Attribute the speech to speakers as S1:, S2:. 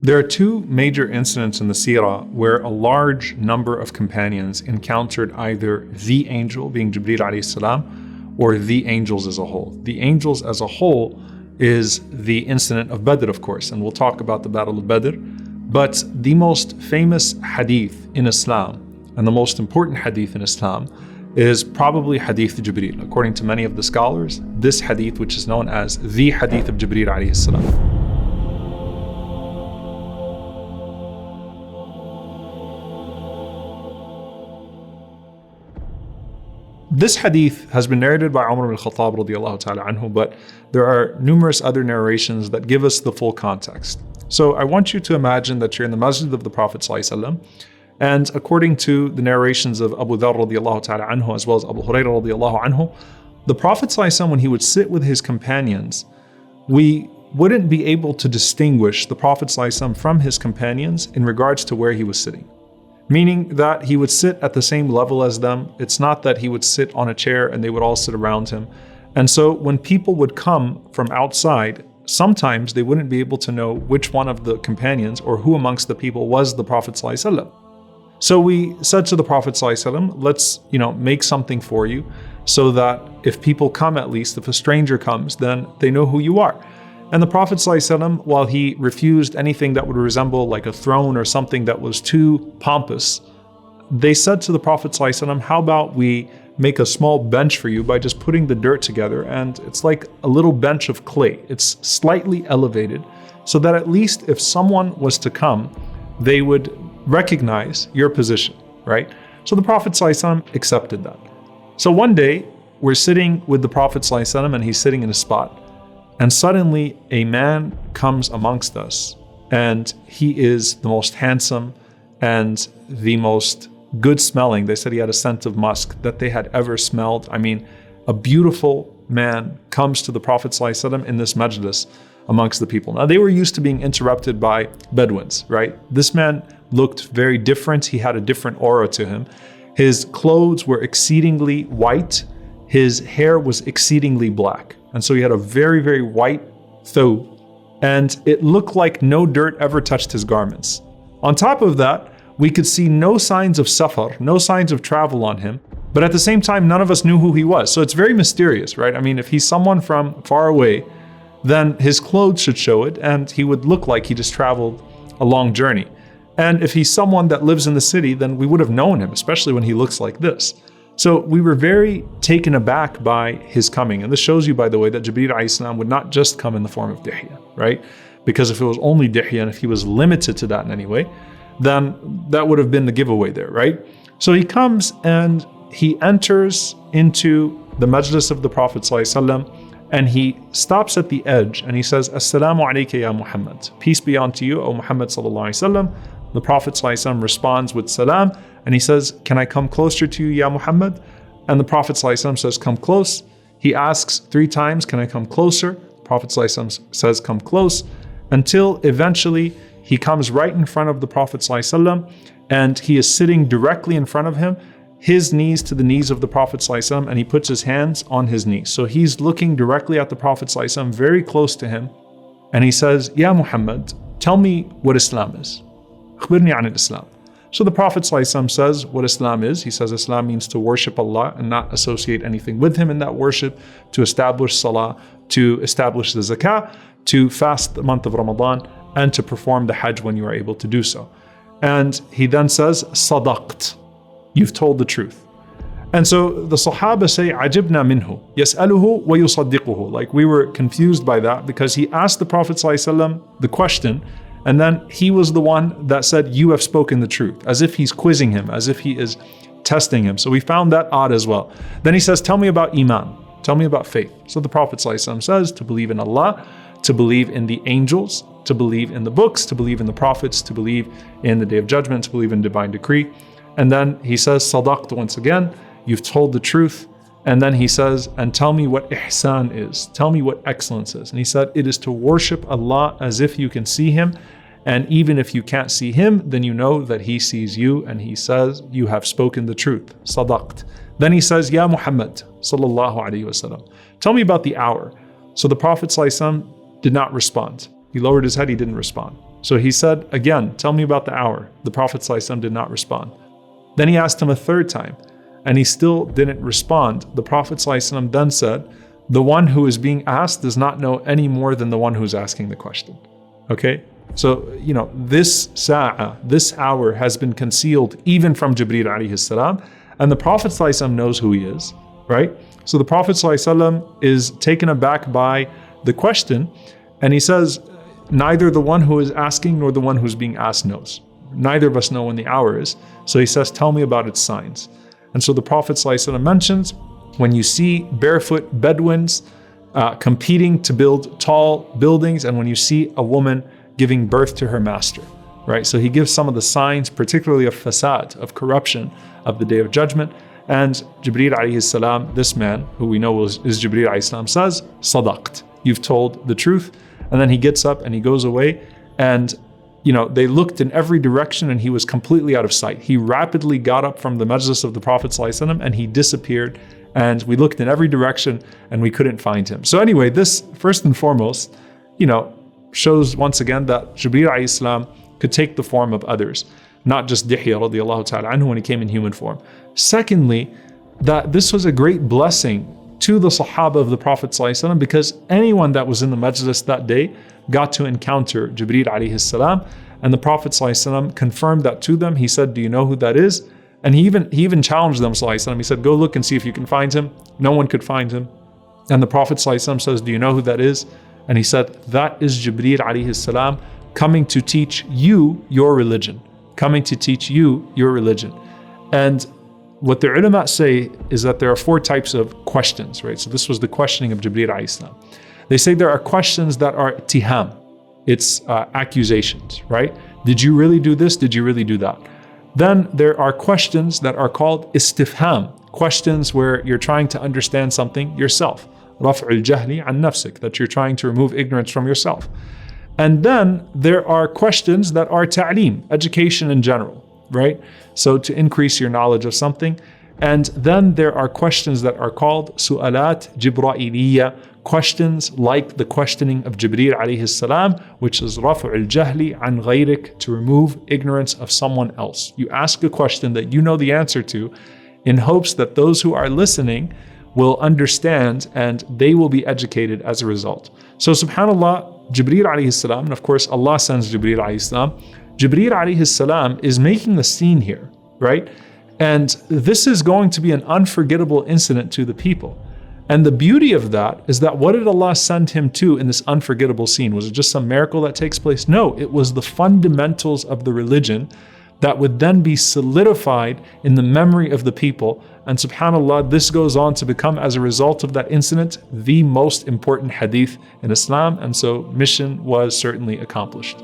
S1: There are two major incidents in the seerah where a large number of companions encountered either the angel, being Jibreel alayhi salam, or the angels as a whole. The angels as a whole is the incident of Badr, of course, and we'll talk about the Battle of Badr. But the most famous hadith in Islam, and the most important hadith in Islam, is probably Hadith of Jibreel. According to many of the scholars, this hadith, which is known as the Hadith of Jibreel alayhi salam. This hadith has been narrated by Umar al-Khattab radiyallahu ta'ala anhu, but there are numerous other narrations that give us the full context. So I want you to imagine that you're in the masjid of the Prophet ﷺ, and according to the narrations of Abu Dharr radiyallahu ta'ala anhu, as well as Abu Hurairah radiyallahu anhu, the Prophet ﷺ, when he would sit with his companions, we wouldn't be able to distinguish the Prophet ﷺ from his companions in regards to where he was sitting. Meaning that he would sit at the same level as them. It's not that he would sit on a chair and they would all sit around him. And so when people would come from outside, sometimes they wouldn't be able to know which one of the companions or who amongst the people was the Prophet ﷺ. So we said to the Prophet ﷺ, let's make something for you so that if people come, at least if a stranger comes, then they know who you are. And the Prophet ﷺ, while he refused anything that would resemble like a throne or something that was too pompous, they said to the Prophet ﷺ, how about we make a small bench for you by just putting the dirt together, and it's like a little bench of clay. It's slightly elevated so that at least if someone was to come, they would recognize your position, right? So the Prophet ﷺ accepted that. So one day we're sitting with the Prophet ﷺ and he's sitting in a spot. And suddenly a man comes amongst us, and he is the most handsome and the most good smelling. They said he had a scent of musk that they had ever smelled. I mean, a beautiful man comes to the Prophet ﷺ in this majlis amongst the people. Now they were used to being interrupted by Bedouins, right? This man looked very different. He had a different aura to him. His clothes were exceedingly white. His hair was exceedingly black. And so he had a very, very white thobe, and it looked like no dirt ever touched his garments. On top of that, we could see no signs of safar, no signs of travel on him, but at the same time, none of us knew who he was. So it's very mysterious, right? I mean, if he's someone from far away, then his clothes should show it, and he would look like he just traveled a long journey. And if he's someone that lives in the city, then we would have known him, especially when he looks like this. So we were very taken aback by his coming. And this shows you, by the way, that Jibreel alayhi salam would not just come in the form of dihya, right? Because if it was only dihya and if he was limited to that in any way, then that would have been the giveaway there, right? So he comes and he enters into the majlis of the Prophet ﷺ, and he stops at the edge and he says, Assalamu alayka ya Muhammad. Peace be unto you, O Muhammad sallallahu alayhi wa sallam. The Prophet ﷺ responds with salam, and he says, can I come closer to you, Ya Muhammad? And the Prophet ﷺ says, come close. He asks 3 times, can I come closer? The Prophet ﷺ says, come close, until eventually he comes right in front of the Prophet ﷺ, and he is sitting directly in front of him, his knees to the knees of the Prophet ﷺ, and he puts his hands on his knees. So he's looking directly at the Prophet ﷺ, very close to him, and he says, Ya Muhammad, tell me what Islam is. أخبرني عن الإسلام. So the Prophet ﷺ says what Islam is. He says Islam means to worship Allah and not associate anything with Him in that worship, to establish salah, to establish the zakah, to fast the month of Ramadan, and to perform the hajj when you are able to do so. And he then says, Sadaqt, you've told the truth. And so the Sahaba say, Ajibna minhu, yas'aluhu wa yusaddiquhu. Like, we were confused by that because he asked the Prophet ﷺ the question, and then he was the one that said, you have spoken the truth, as if he's quizzing him, as if he is testing him. So we found that odd as well. Then he says, tell me about Iman, tell me about faith. So the Prophet ﷺ says, to believe in Allah, to believe in the angels, to believe in the books, to believe in the prophets, to believe in the Day of Judgment, to believe in divine decree. And then he says, Sadaqt once again, you've told the truth. And then he says, and tell me what ihsan is. Tell me what excellence is. And he said, it is to worship Allah as if you can see Him. And even if you can't see Him, then you know that He sees you. And he says, you have spoken the truth. Sadaqt. Then he says, Ya Muhammad, sallallahu alayhi wasallam, tell me about the hour. So the Prophet ﷺ did not respond. He lowered his head, he didn't respond. So he said, again, tell me about the hour. The Prophet ﷺ did not respond. Then he asked him a third time, and he still didn't respond. The Prophet ﷺ then said, the one who is being asked does not know any more than the one who's asking the question. Okay? So, this sa'ah, this hour has been concealed even from Jibreel alayhi salam, and the Prophet ﷺ knows who he is, right? So the Prophet ﷺ is taken aback by the question, and he says, neither the one who is asking nor the one who's being asked knows. Neither of us know when the hour is. So he says, tell me about its signs. And so the Prophet ﷺ mentions, when you see barefoot Bedouins competing to build tall buildings, and when you see a woman giving birth to her master, right? So he gives some of the signs, particularly of fasad, of corruption of the Day of Judgment. And Jibreel alayhi salam, this man, who we know is Jibreel alayhi salam, says, Sadaqt, you've told the truth. And then he gets up and he goes away, and they looked in every direction and he was completely out of sight. He rapidly got up from the majlis of the Prophet ﷺ and he disappeared, and we looked in every direction and we couldn't find him. So anyway, this first and foremost, shows once again that Jibreel alayhi salam could take the form of others, not just Dihya radiallahu ta'ala anhu when he came in human form. Secondly, that this was a great blessing to the Sahaba of the Prophet ﷺ, because anyone that was in the majlis that day got to encounter Jibreel alayhi salam, and the Prophet ﷺ confirmed that to them. He said, do you know who that is? And he even challenged them ﷺ. He said, go look and see if you can find him. No one could find him. And the Prophet ﷺ says, do you know who that is? And he said, that is Jibreel alayhi salam coming to teach you your religion. Coming to teach you your religion. And what the ulama say is that there are 4 types of questions, right? So this was the questioning of Jibreel alayhi salam. They say there are questions that are ittiham. It's accusations, right? Did you really do this? Did you really do that? Then there are questions that are called istifham, questions where you're trying to understand something yourself. Raf'ul jahli an nafsik, that you're trying to remove ignorance from yourself. And then there are questions that are ta'lim, education in general, right? So to increase your knowledge of something. And then there are questions that are called su'alat jibra'iliyya, questions like the questioning of Jibreel alayhi salam, which is raf'ul jahli an ghayrik, to remove ignorance of someone else. You ask a question that you know the answer to in hopes that those who are listening will understand and they will be educated as a result. So subhanAllah, Jibreel alayhi salam, and of course Allah sends Jibreel alayhi salam, Jibreel alayhi salam is making the scene here, right? And this is going to be an unforgettable incident to the people. And the beauty of that is that what did Allah send him to in this unforgettable scene? Was it just some miracle that takes place? No, it was the fundamentals of the religion that would then be solidified in the memory of the people. And subhanAllah, this goes on to become, as a result of that incident, the most important hadith in Islam. And so mission was certainly accomplished.